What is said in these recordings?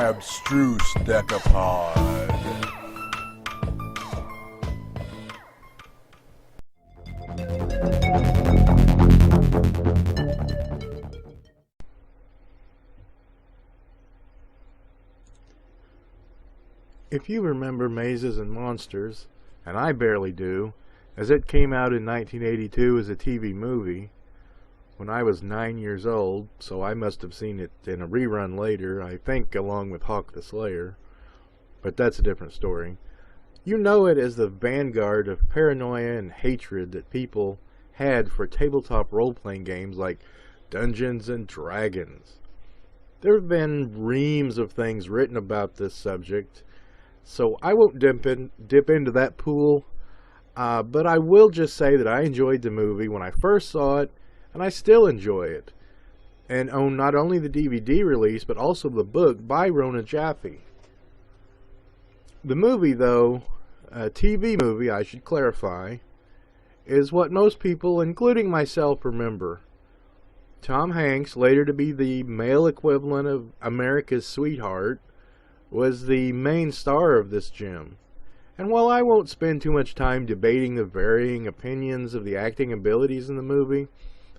abstruse decapod. If you remember Mazes and Monsters, and I barely do, as it came out in 1982 as a TV movie, when I was 9 years old, so I must have seen it in a rerun later, I think along with Hawk the Slayer, but that's a different story. You know it as the vanguard of paranoia and hatred that people had for tabletop role-playing games like Dungeons and Dragons. There have been reams of things written about this subject, so I won't dip into that pool, but I will just say that I enjoyed the movie when I first saw it, and I still enjoy it, and own not only the DVD release, but also the book by Rona Jaffe. The movie, though, a TV movie, I should clarify, is what most people, including myself, remember. Tom Hanks, later to be the male equivalent of America's Sweetheart, was the main star of this gem. And while I won't spend too much time debating the varying opinions of the acting abilities in the movie,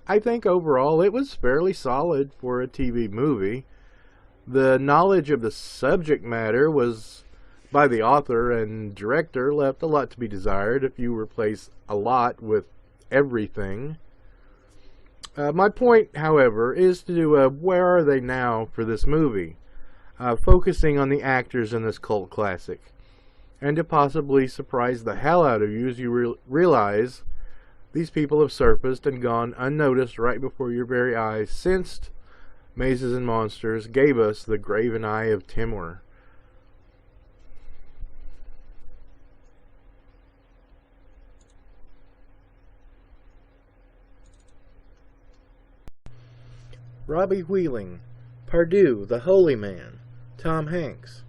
I think overall it was fairly solid for a TV movie. The knowledge of the subject matter was, by the author and director, left a lot to be desired if you replace a lot with everything. My point, however, is to do a where are they now for this movie, focusing on the actors in this cult classic, and to possibly surprise the hell out of you as you realize these people have surfaced and gone unnoticed right before your very eyes since Mazes and Monsters gave us the Graven Eye of Timor. Robbie Wheeling, Pardue, the Holy Man, Tom Hanks.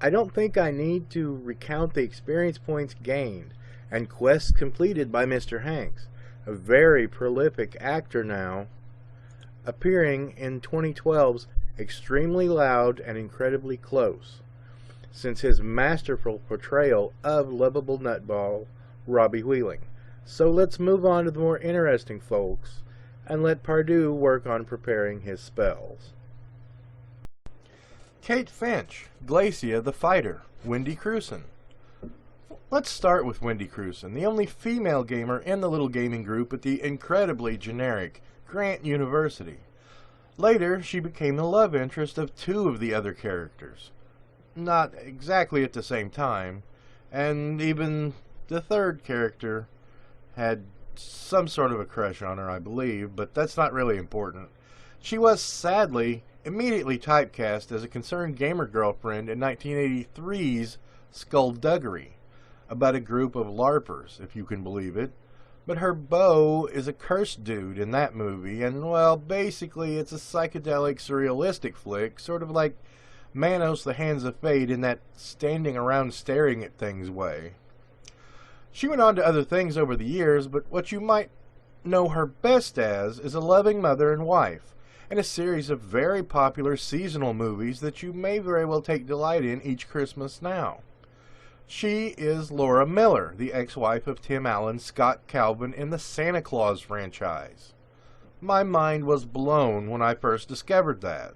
I don't think I need to recount the experience points gained and quests completed by Mr. Hanks, a very prolific actor now, appearing in 2012's Extremely Loud and Incredibly Close, since his masterful portrayal of lovable nutball Robbie Wheeling. So let's move on to the more interesting folks, and let Pardue work on preparing his spells. Kate Finch, Glacia the Fighter, Wendy Crusen. Let's start with Wendy Crusen, the only female gamer in the little gaming group at the incredibly generic Grant University. Later, she became the love interest of two of the other characters. Not exactly at the same time, and even the third character had some sort of a crush on her, I believe, but that's not really important. She was, sadly, immediately typecast as a concerned gamer girlfriend in 1983's Skullduggery, about a group of LARPers, if you can believe it. But her beau is a cursed dude in that movie, and, well, basically it's a psychedelic, surrealistic flick, sort of like Manos the Hands of Fate in that standing around staring at things way. She went on to other things over the years, but what you might know her best as is a loving mother and wife, and a series of very popular seasonal movies that you may very well take delight in each Christmas now. She is Laura Miller, the ex-wife of Tim Allen's Scott Calvin in the Santa Claus franchise. My mind was blown when I first discovered that.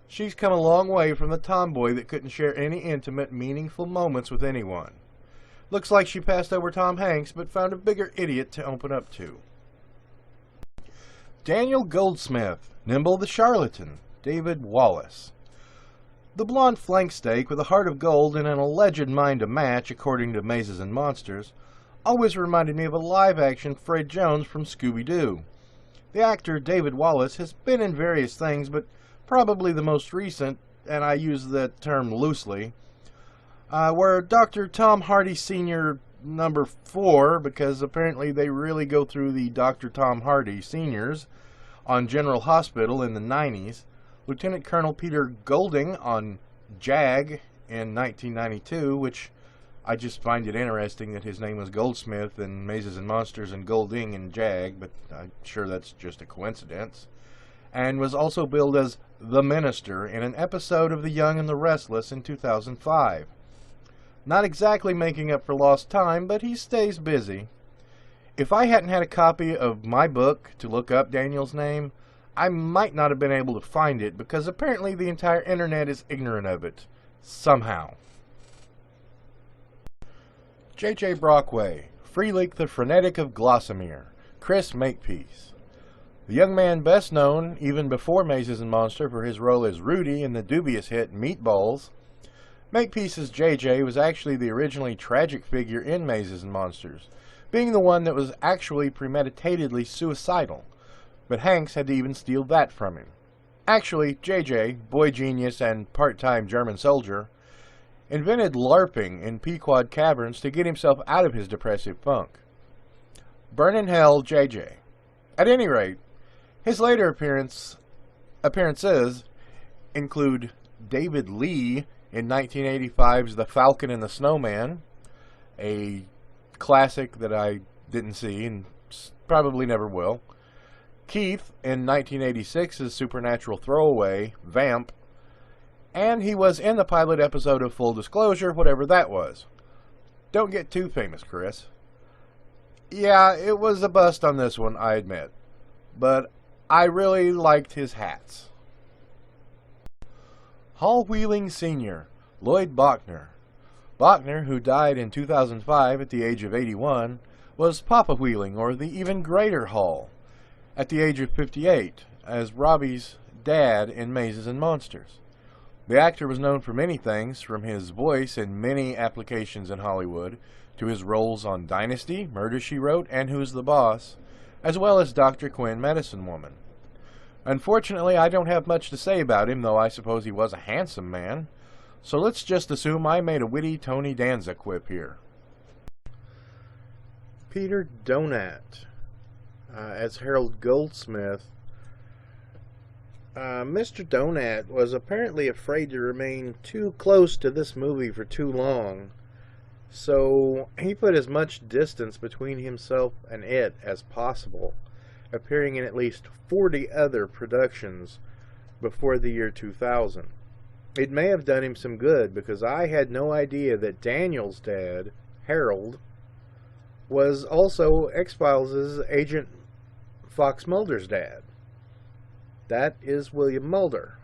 She's come a long way from the tomboy that couldn't share any intimate, meaningful moments with anyone. Looks like she passed over Tom Hanks, but found a bigger idiot to open up to. Daniel Goldsmith, Nimble the Charlatan, David Wallace. The blonde flank steak with a heart of gold and an alleged mind to match, according to Mazes and Monsters, always reminded me of a live-action Fred Jones from Scooby-Doo. The actor David Wallace has been in various things, but probably the most recent, and I use that term loosely, were Dr. Tom Hardy Sr. number 4, because apparently they really go through the Dr. Tom Hardy Seniors on General Hospital in the 90s, Lieutenant Colonel Peter Golding on JAG in 1992, which I just find it interesting that his name was Goldsmith in Mazes and Monsters and Golding in JAG, but I'm sure that's just a coincidence. and was also billed as the Minister in an episode of The Young and the Restless in 2005. Not exactly making up for lost time, but he stays busy. If I hadn't had a copy of my book to look up Daniel's name, I might not have been able to find it, because apparently the entire internet is ignorant of it. Somehow. J.J. Brockway, Freelick the Frenetic of Gossamer, Chris Makepeace. The young man best known, even before Mazes and Monster, for his role as Rudy in the dubious hit Meatballs. Makepeace's J.J. was actually the originally tragic figure in Mazes and Monsters, being the one that was actually premeditatedly suicidal, but Hanks had to even steal that from him. Actually, J.J., boy genius and part-time German soldier, invented LARPing in Pequod Caverns to get himself out of his depressive funk. Burn in hell, J.J. At any rate, his later appearances include David Lee in 1985's The Falcon and the Snowman, a classic that I didn't see and probably never will. Keith in 1986's Supernatural Throwaway, Vamp, and he was in the pilot episode of Full Disclosure, whatever that was. Don't get too famous, Chris. Yeah, it was a bust on this one, I admit, but I really liked his hats. Hall Wheeling Sr., Lloyd Bachner. Bachner, who died in 2005 at the age of 81, was Papa Wheeling, or the even greater Hall, at the age of 58, as Robbie's dad in Mazes and Monsters. The actor was known for many things, from his voice in many applications in Hollywood, to his roles on Dynasty, Murder, She Wrote, and Who's the Boss, as well as Dr. Quinn, Medicine Woman. Unfortunately, I don't have much to say about him, though I suppose he was a handsome man, so let's just assume I made a witty Tony Danza quip here. Peter Donat, as Harold Goldsmith. Mr. Donat was apparently afraid to remain too close to this movie for too long, so he put as much distance between himself and it as possible, appearing in at least 40 other productions before the year 2000. It may have done him some good, because I had no idea that Daniel's dad, Harold, was also X-Files' Agent Fox Mulder's dad. That is William Mulder.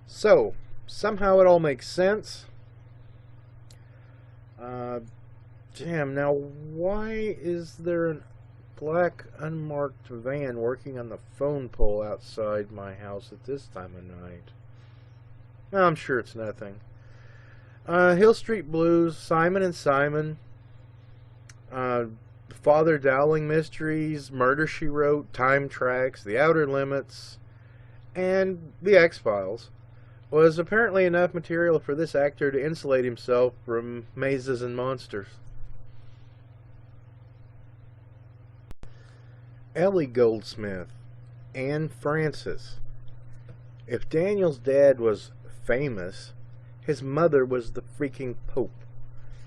So, somehow it all makes sense. Damn, now why is there a black unmarked van working on the phone pole outside my house at this time of night? Well, I'm sure it's nothing. Hill Street Blues, Simon and Simon, Father Dowling Mysteries, Murder, She Wrote, Time Tracks, The Outer Limits, and The X-Files was apparently enough material for this actor to insulate himself from Mazes and Monsters. Ellie Goldmani, Anne Francis. If Daniel's dad was famous, his mother was the freaking Pope.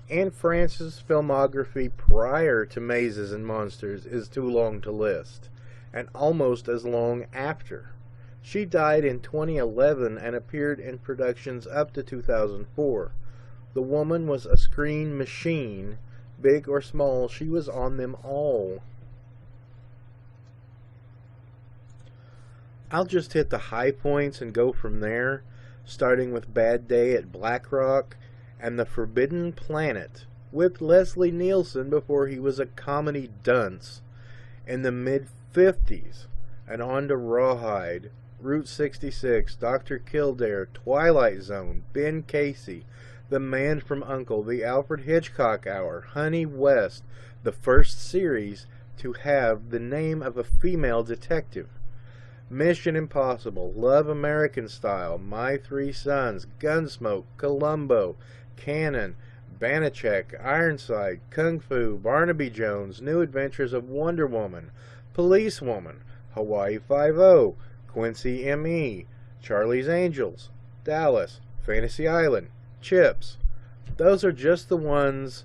Anne Francis' filmography prior to Mazes and Monsters is too long to list, and almost as long after. She died in 2011 and appeared in productions up to 2004. The woman was a screen machine. Big or small, she was on them all. I'll just hit the high points and go from there, starting with Bad Day at Black Rock and The Forbidden Planet, with Leslie Nielsen before he was a comedy dunce, in the mid-50s, and on to Rawhide, Route 66, Dr. Kildare, Twilight Zone, Ben Casey, The Man from U.N.C.L.E., The Alfred Hitchcock Hour, Honey West, the first series to have the name of a female detective, Mission Impossible, Love American Style, My Three Sons, Gunsmoke, Columbo, Cannon, Banachek, Ironside, Kung Fu, Barnaby Jones, New Adventures of Wonder Woman, Policewoman, Hawaii Five-0, Quincy M.E., Charlie's Angels, Dallas, Fantasy Island, Chips. Those are just the ones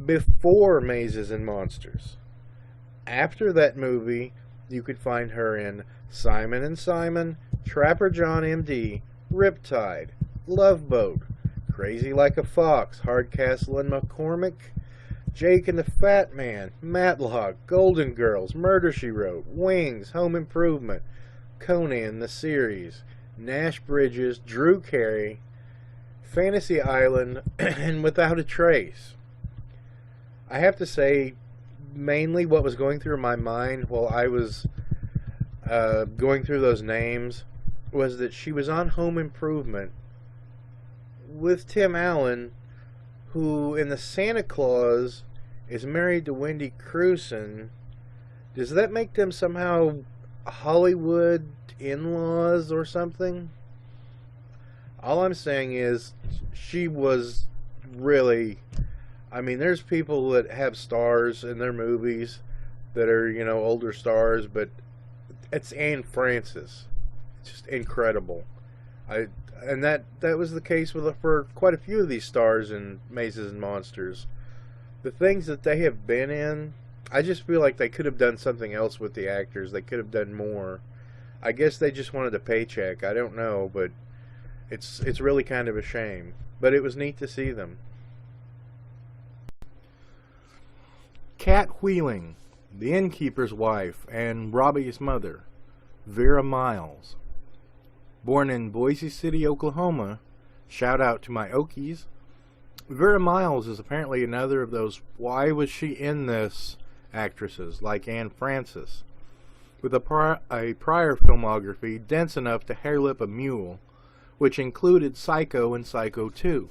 before Mazes and Monsters. After that movie, You could find her in Simon and Simon, Trapper John M.D., Riptide, Love Boat, Crazy Like a Fox, Hardcastle and McCormick, Jake and the Fat Man, Matlock, Golden Girls, Murder, She Wrote, Wings, Home Improvement, Conan the Series, Nash Bridges, Drew Carey, Fantasy Island, and Without a Trace. I have to say, mainly what was going through my mind while I was going through those names was that she was on Home Improvement with Tim Allen, who in the Santa Claus is married to Wendy Crusen. Does that make them somehow Hollywood in-laws or something? All I'm saying is she was really... I mean, there's people that have stars in their movies that are, you know, older stars, but it's Anne Francis. It's just incredible. And that was the case for quite a few of these stars in Mazes and Monsters. The things that they have been in, I just feel like they could have done something else with the actors. They could have done more. I guess they just wanted a paycheck. I don't know, but it's really kind of a shame. But it was neat to see them. Cat Wheeling, the innkeeper's wife and Robbie's mother, Vera Miles. Born in Boise City, Oklahoma, shout out to my Okies, Vera Miles is apparently another of those why was she in this actresses like Anne Francis, with a prior filmography dense enough to hairlip a mule, which included Psycho and Psycho 2.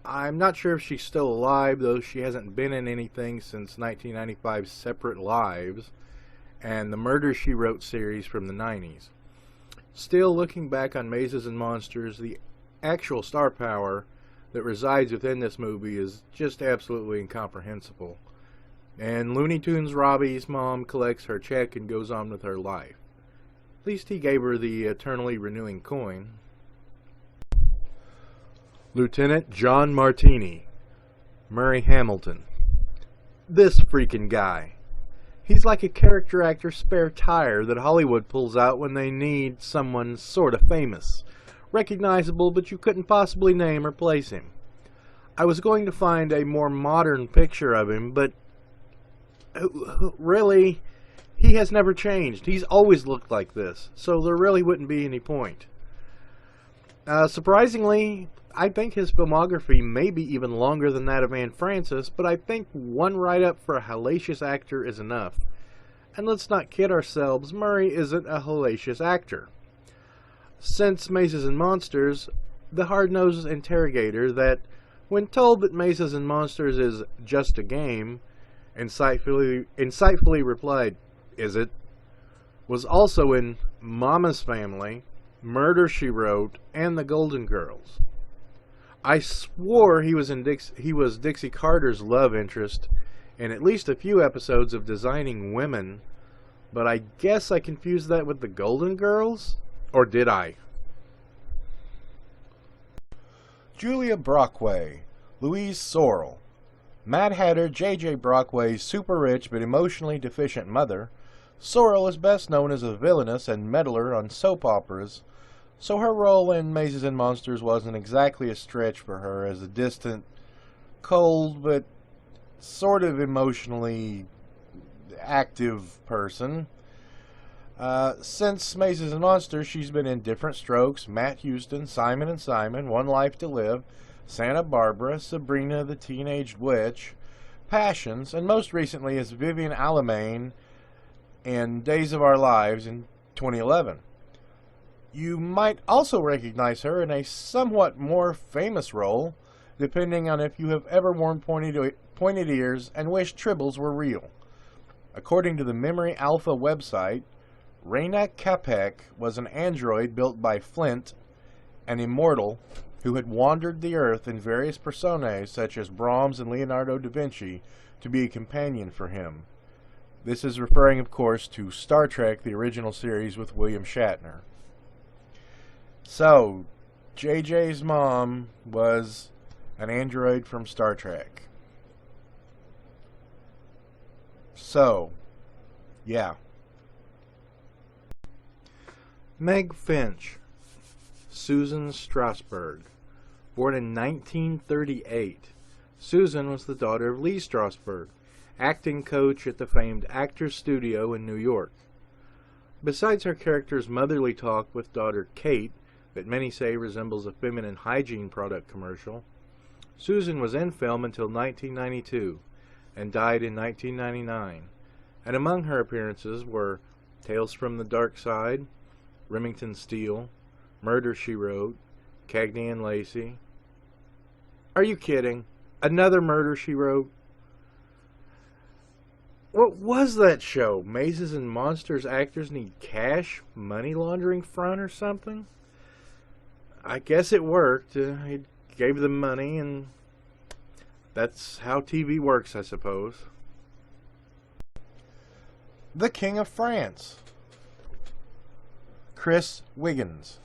I'm not sure if she's still alive, though she hasn't been in anything since 1995's Separate Lives and the Murder, She Wrote series from the 90s. Still, looking back on Mazes and Monsters, the actual star power that resides within this movie is just absolutely incomprehensible. And Looney Tunes Robbie's mom collects her check and goes on with her life. At least he gave her the eternally renewing coin. Lieutenant John Martini, Murray Hamilton. This freaking guy. He's like a character actor's spare tire that Hollywood pulls out when they need someone sort of famous, recognizable, but you couldn't possibly name or place him. I was going to find a more modern picture of him, but really, he has never changed. He's always looked like this, so there really wouldn't be any point. Surprisingly, I think his filmography may be even longer than that of Anne Francis, but I think one write-up for a hellacious actor is enough. And let's not kid ourselves, Murray isn't a hellacious actor. Since Mazes and Monsters, the hard-nosed interrogator that, when told that Mazes and Monsters is just a game, insightfully replied, "Is it?" was also in Mama's Family, Murder, She Wrote, and The Golden Girls. I swore he was Dixie Carter's love interest in at least a few episodes of Designing Women, but I guess I confused that with The Golden Girls? Or did I? Julia Brockway, Louise Sorrell. Mad Hatter J.J. Brockway's super-rich but emotionally deficient mother, Sorrell is best known as a villainess and meddler on soap operas, so her role in Mazes and Monsters wasn't exactly a stretch for her as a distant, cold, but sort of emotionally active person. Since Mazes and Monsters, she's been in Different Strokes, Matt Houston, Simon and Simon, One Life to Live, Santa Barbara, Sabrina the Teenage Witch, Passions, and most recently as Vivian Alamain in Days of Our Lives in 2011. You might also recognize her in a somewhat more famous role, depending on if you have ever worn pointed ears and wished tribbles were real. According to the Memory Alpha website, Raina Capek was an android built by Flint, an immortal who had wandered the earth in various personae such as Brahms and Leonardo da Vinci to be a companion for him. This is referring, of course, to Star Trek, the original series with William Shatner. So, JJ's mom was an android from Star Trek. So, yeah. Meg Finch, Susan Strasberg. Born in 1938, Susan was the daughter of Lee Strasberg, acting coach at the famed Actors Studio in New York. Besides her character's motherly talk with daughter Kate, that many say resembles a feminine hygiene product commercial, Susan was in film until 1992 and died in 1999, and among her appearances were Tales from the Dark Side, Remington Steele, Murder, She Wrote, Cagney and Lacey. Are you kidding? Another Murder, She Wrote? What was that show? Mazes and Monsters actors need cash? Money laundering front or something? I guess it worked. It gave them money, and that's how TV works, I suppose. The King of France. Chris Wiggins.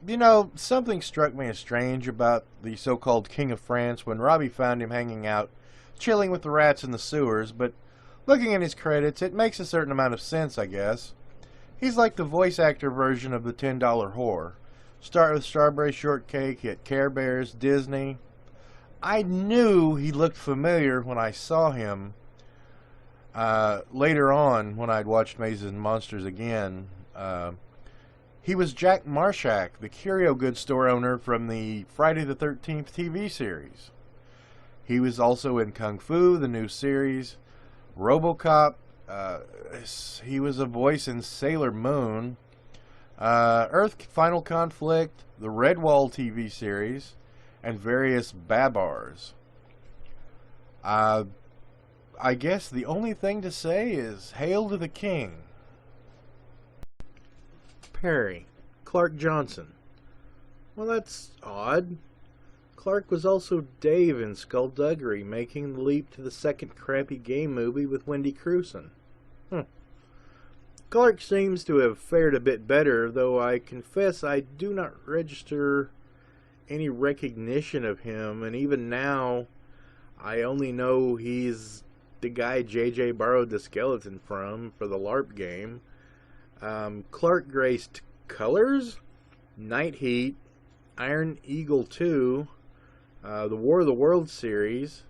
You know, something struck me as strange about the so-called King of France when Robbie found him hanging out, chilling with the rats in the sewers, but looking at his credits, it makes a certain amount of sense, I guess. He's like the voice actor version of the $10 whore. Start with Strawberry Shortcake, hit Care Bears, Disney. I knew he looked familiar when I saw him later on when I'd watched Mazes and Monsters again. He was Jack Marshak, the curio goods store owner from the Friday the 13th TV series. He was also in Kung Fu, the new series, RoboCop. He was a voice in Sailor Moon, Earth Final Conflict, the Redwall TV series, and various Babars. I guess the only thing to say is hail to the king. Perry, Clark Johnson. Well, that's odd. Clark was also Dave in Skullduggery, making the leap to the second crappy game movie with Wendy Crusen. Clark seems to have fared a bit better, though I confess I do not register any recognition of him, and even now I only know he's the guy JJ borrowed the skeleton from for the LARP game. Clark graced Colors, Night Heat, Iron Eagle 2, the War of the Worlds series.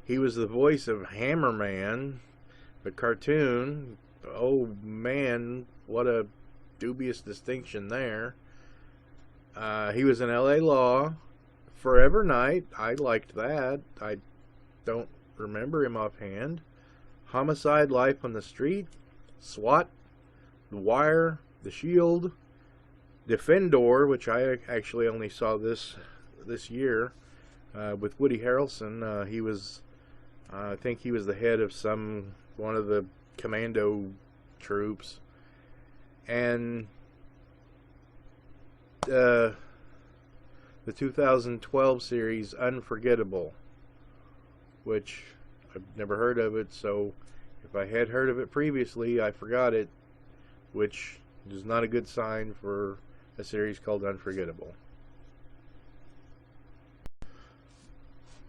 He was the voice of Hammerman, the cartoon. Oh man, what a dubious distinction there. He was in LA Law, Forever Night. I liked that. I don't remember him offhand. Homicide, Life on the Street, SWAT, The Wire, The Shield, Defendor, which I actually only saw this year, with Woody Harrelson. He was, I think he was the head of one of the commando troops, and the 2012 series Unforgettable, which I've never heard of it, so if I had heard of it previously, I forgot it, which is not a good sign for a series called Unforgettable.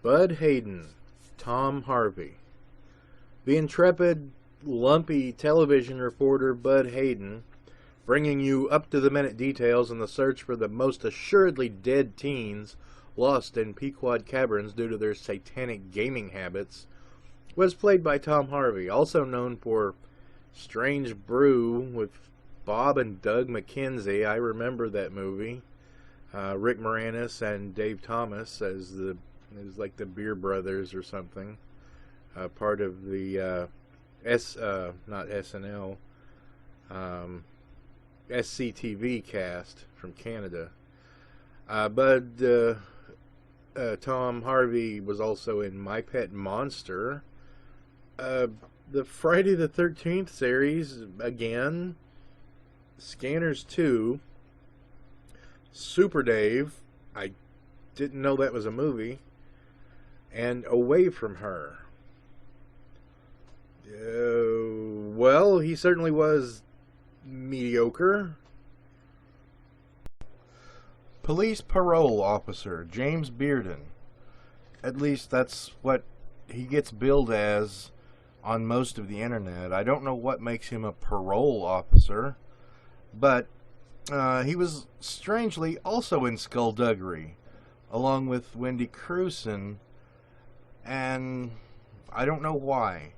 Bud Hayden, Tom Harvey. The intrepid, lumpy television reporter Bud Hayden, bringing you up-to-the-minute details on the search for the most assuredly dead teens lost in Pequod Caverns due to their satanic gaming habits, was played by Tom Harvey, also known for Strange Brew with Bob and Doug McKenzie. I remember that movie. Rick Moranis and Dave Thomas as like the Beer Brothers or something. Part of the not SNL, SCTV cast from Canada. But Tom Harvey was also in My Pet Monster, the Friday the 13th series again, Scanners 2, Super Dave, I didn't know that was a movie, and Away From Her. Well, he certainly was mediocre. Police parole officer James Bearden. At least that's what he gets billed as on most of the internet. I don't know what makes him a parole officer, but He was strangely also in Skullduggery, along with Wendy Crusen, and I don't know why.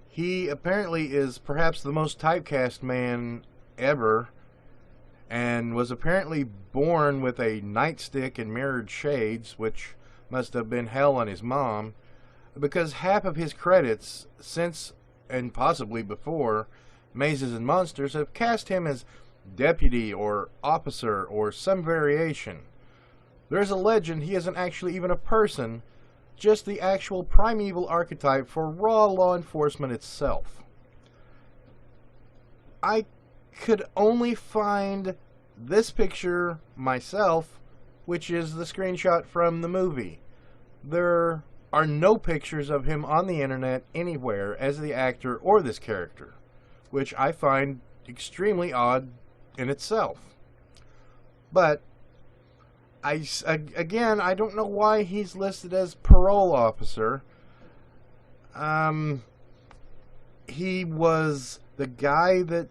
He apparently is perhaps the most typecast man ever, and was apparently born with a nightstick and mirrored shades, which must have been hell on his mom, because half of his credits since, and possibly before, Mazes and Monsters have cast him as deputy or officer or some variation. There's a legend he isn't actually even a person, just the actual primeval archetype for raw law enforcement itself. I could only find this picture myself, which is the screenshot from the movie. There are no pictures of him on the internet anywhere as the actor or this character, which I find extremely odd in itself. But again, I don't know why he's listed as parole officer. He was the guy that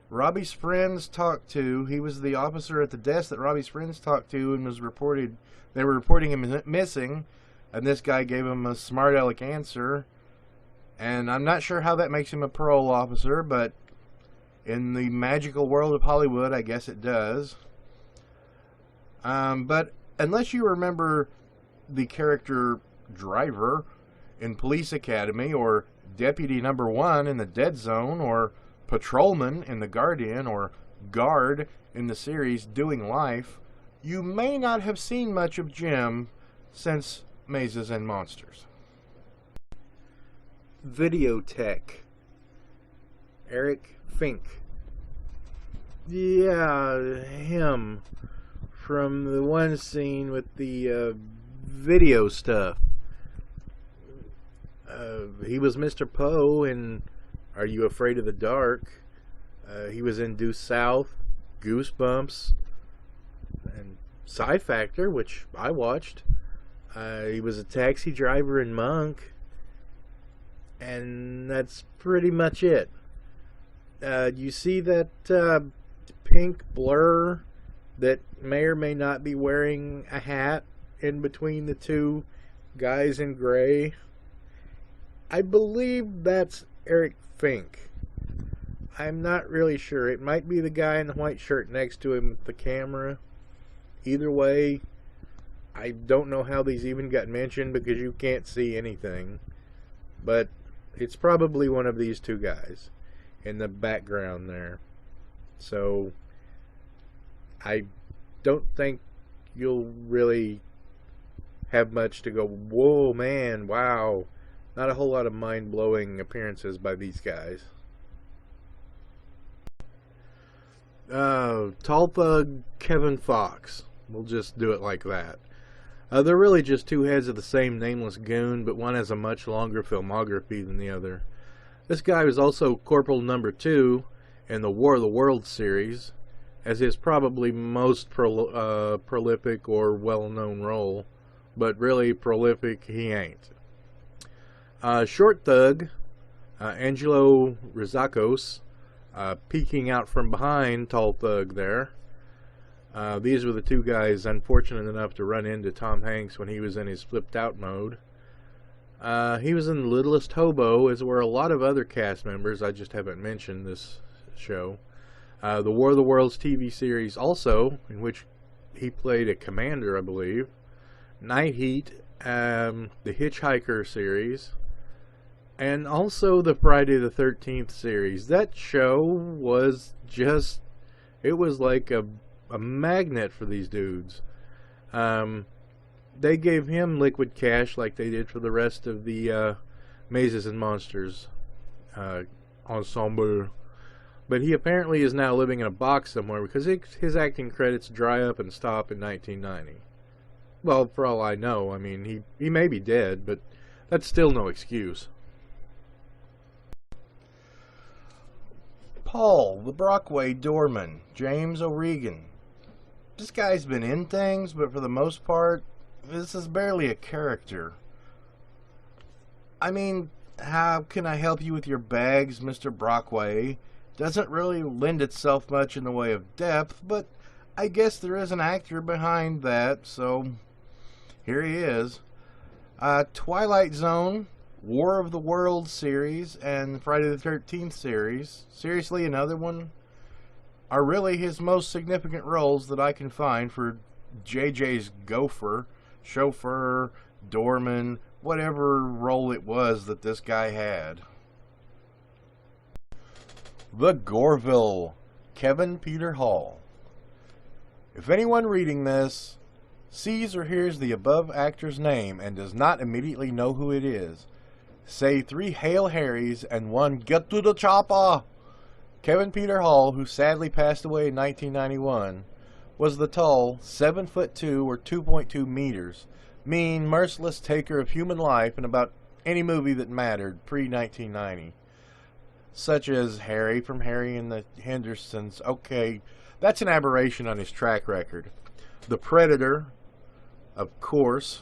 Robbie's friends talked to. He was the officer at the desk that Robbie's friends talked to, and they were reporting him missing, and this guy gave him a smart aleck answer. And I'm not sure how that makes him a parole officer, but in the magical world of Hollywood, I guess it does. But unless you remember the character Driver in Police Academy, or Deputy Number 1 in The Dead Zone, or Patrolman in The Guardian, or Guard in the series Doing Life, you may not have seen much of Jim since Mazes and Monsters. Videotech. Eric Fink. Yeah, him. From the one scene with the video stuff. He was Mr. Poe in Are You Afraid of the Dark? He was in Due South, Goosebumps, and Psy Factor, which I watched. He was a taxi driver in Monk. And that's pretty much it. You see that pink blur that may or may not be wearing a hat in between the two guys in gray? I believe that's Eric Fink. I'm not really sure. It might be the guy in the white shirt next to him with the camera. Either way, I don't know how these even got mentioned because you can't see anything. But it's probably one of these two guys in the background there. So I don't think you'll really have much to go, whoa, man, wow. Not a whole lot of mind-blowing appearances by these guys. Tall Thug Kevin Fox. We'll just do it like that. They're really just two heads of the same nameless goon, but one has a much longer filmography than the other. This guy was also Corporal Number 2 in the War of the Worlds series, as his probably most prolific or well-known role, but really prolific he ain't. Short Thug, Angelo Rizakos, peeking out from behind Tall Thug there. These were the two guys unfortunate enough to run into Tom Hanks when he was in his flipped out mode. He was in The Littlest Hobo, as were a lot of other cast members I just haven't mentioned this show. The War of the Worlds TV series also, in which he played a commander, I believe. Night Heat, the Hitchhiker series, and also the Friday the 13th series. That show was just, it was like a magnet for these dudes. They gave him liquid cash like they did for the rest of the Mazes and Monsters ensemble. But he apparently is now living in a box somewhere because his acting credits dry up and stop in 1990. Well, for all I know, I mean, he may be dead, but that's still no excuse. Paul, the Brockway doorman, James O'Regan. This guy's been in things, but for the most part, this is barely a character. I mean, how can I help you with your bags, Mr. Brockway? doesn't really lend itself much in the way of depth, but I guess there is an actor behind that, so here he is. Twilight Zone, War of the Worlds series, and Friday the 13th series, seriously another one, are really his most significant roles that I can find for JJ's gopher, chauffeur, doorman, whatever role it was that this guy had. The Gorville, Kevin Peter Hall. If anyone reading this sees or hears the above actor's name and does not immediately know who it is, say 3 Hail Harrys and 1 Get to the Chopper! Kevin Peter Hall, who sadly passed away in 1991, was the tall 7'2" or 2.2 meters, mean, merciless taker of human life in about any movie that mattered pre-1990. Such as Harry from Harry and the Hendersons. Okay, that's an aberration on his track record. The Predator, of course.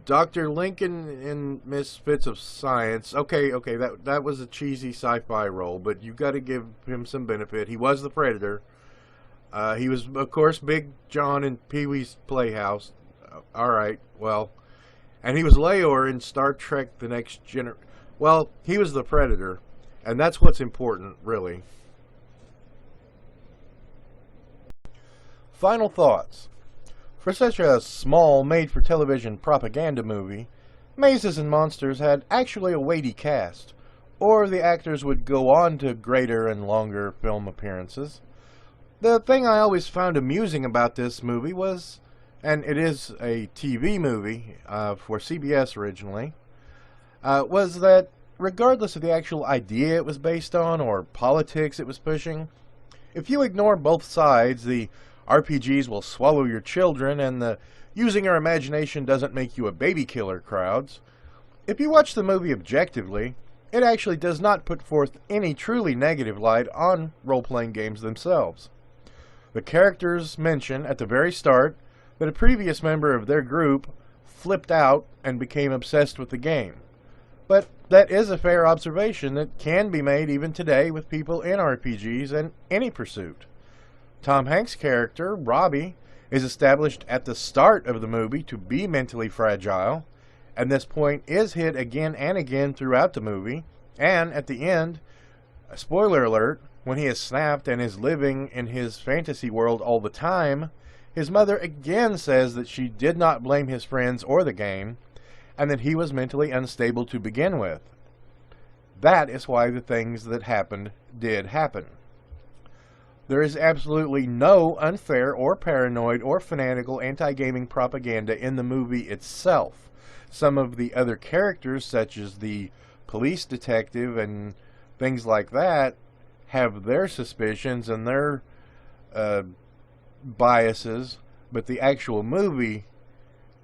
Dr. Lincoln in Misfits of Science. Okay, that was a cheesy sci-fi role, but you got to give him some benefit. He was the Predator. He was, of course, Big John in Pee-wee's Playhouse. All right, well, and he was Leor in Star Trek: The Next Generation. Well, he was the Predator, and that's what's important, really. Final thoughts. For such a small, made-for-television propaganda movie, Mazes and Monsters had actually a weighty cast, or the actors would go on to greater and longer film appearances. The thing I always found amusing about this movie was, and it is a TV movie for CBS originally, was that regardless of the actual idea it was based on or politics it was pushing, if you ignore both sides, the RPGs will swallow your children and the using your imagination doesn't make you a baby killer crowds, if you watch the movie objectively, it actually does not put forth any truly negative light on role-playing games themselves. The characters mention at the very start that a previous member of their group flipped out and became obsessed with the game. But that is a fair observation that can be made even today with people in RPGs and any pursuit. Tom Hanks' character, Robbie, is established at the start of the movie to be mentally fragile, and this point is hit again and again throughout the movie, and at the end, spoiler alert, when he is snapped and is living in his fantasy world all the time, his mother again says that she did not blame his friends or the game, and that he was mentally unstable to begin with. That is why the things that happened did happen. There is absolutely no unfair or paranoid or fanatical anti-gaming propaganda in the movie itself. Some of the other characters, such as the police detective and things like that, have their suspicions and their biases, but the actual movie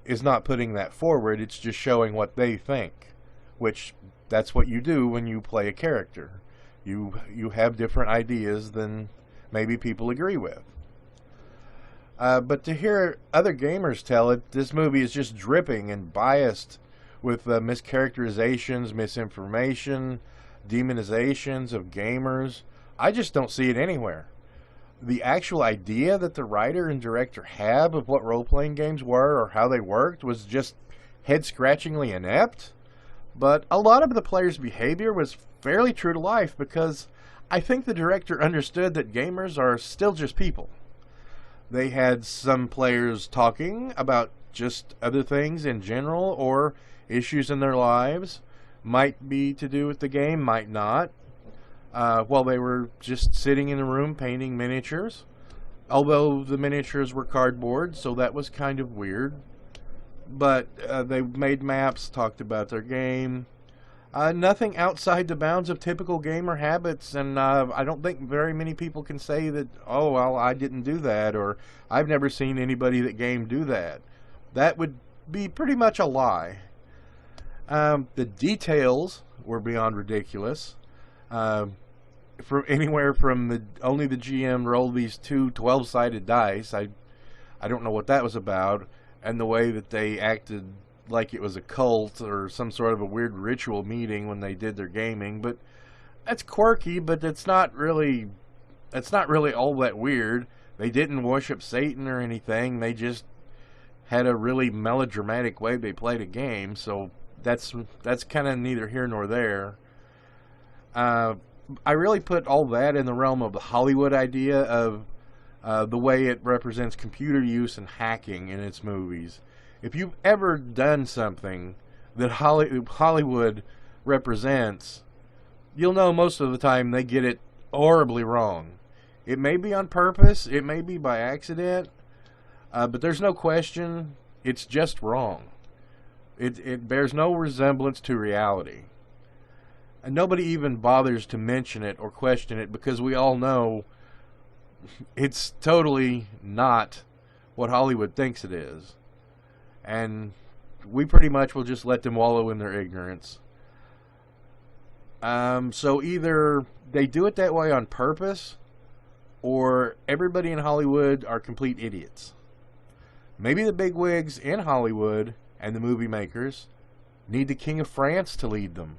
is not putting that forward. It's just showing what they think, which that's what you do when you play a character. You have different ideas than maybe people agree with. But to hear other gamers tell it, this movie is just dripping and biased with mischaracterizations, misinformation, demonizations of gamers. I just don't see it anywhere. The actual idea that the writer and director had of what role-playing games were or how they worked was just head-scratchingly inept. But a lot of the players' behavior was fairly true to life because I think the director understood that gamers are still just people. They had some players talking about just other things in general or issues in their lives. Might be to do with the game, might not. While they were just sitting in a room painting miniatures. Although the miniatures were cardboard, so that was kind of weird. But they made maps, talked about their game. Nothing outside the bounds of typical gamer habits, and I don't think very many people can say that, oh, well, I didn't do that, or I've never seen anybody that gamed do that. That would be pretty much a lie. The details were beyond ridiculous. From anywhere from only the GM rolled these 2 12-sided dice. I don't know what that was about, and the way that they acted like it was a cult or some sort of a weird ritual meeting when they did their gaming. But That's quirky, but it's not really all that weird. They didn't worship Satan or anything. They just had a really melodramatic way they played a game. So that's kind of neither here nor there. I really put all that in the realm of the Hollywood idea of the way it represents computer use and hacking in its movies. If you've ever done something that Hollywood represents, you'll know most of the time they get it horribly wrong. It may be on purpose, it may be by accident, but there's no question it's just wrong. It bears no resemblance to reality. And nobody even bothers to mention it or question it because we all know it's totally not what Hollywood thinks it is. And we pretty much will just let them wallow in their ignorance. So either they do it that way on purpose, or everybody in Hollywood are complete idiots. Maybe the bigwigs in Hollywood and the movie makers need the King of France to lead them.